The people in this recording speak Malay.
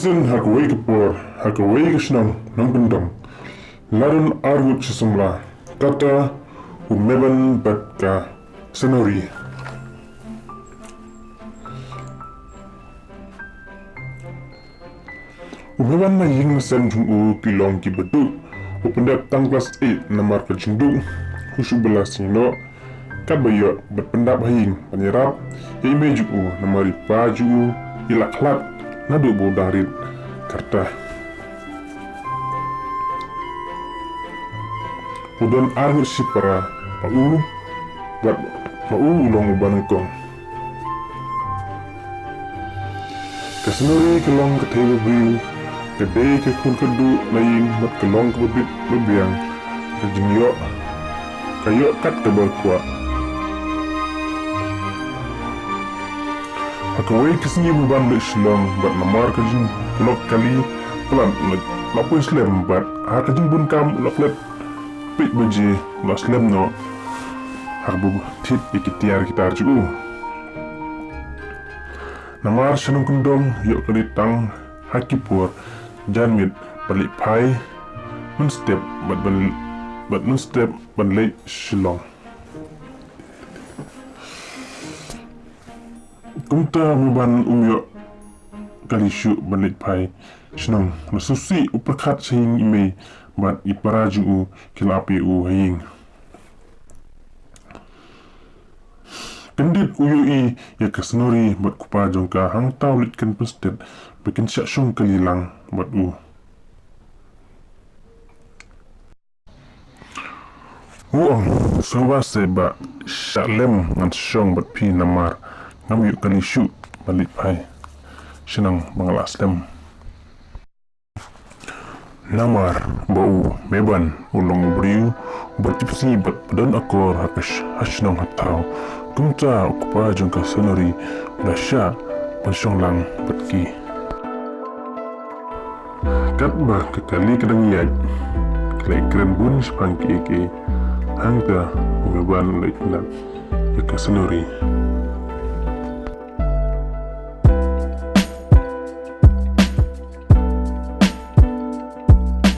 Season hakaway kapor, hakaway kasnang ng bendong. Laron argut sesumla, kata umeban batka senori. Umeban na ying sen jungu kilong ki bedu, upendap tang kelas 8 namar ke jingdu, husu belas sino, kabayo berpendap haying penyerap, ime jugu namari paju ilaklat nadu bodarit karta. Udon argut si para mau buat mau ulong banengkong. Kesenuri kelong ketewa biu, kedai ke kun kedu lain mat kelong ke bebit bebiang, kejingyok kayok kat ke berkuat. Hakaway kesini beban le silong bat namar kejing lok kali pelan lapoi slem bat hakajing bun kam loklet pit beji lo slem no harbu tit ikitiar kita arju namar senung kendong yok kelitang hakipur janmit balik pai nun step bat nun step balik silong. Kumta beban umyo kali syuk balik pai senang nasusi uperkat sehing ime bat iparaju kilapi haying kendit uyui ya kesenuri bat kupa jongka hang tau litkan pestet bikin syak kelilang bat Uang soba seba syaklem ngan syong bat pi namar ngam yuk kali syuk balik pai senang mengelak slem namar bau beban ulong beriu bertipsi bat padan akor hapesh hasnong hatau kumta kupa jongka senori dasya pensyong lang batki kat bah kekali kedang yaj kelai keren bun sepangki eke hangta beban lek nak ya senori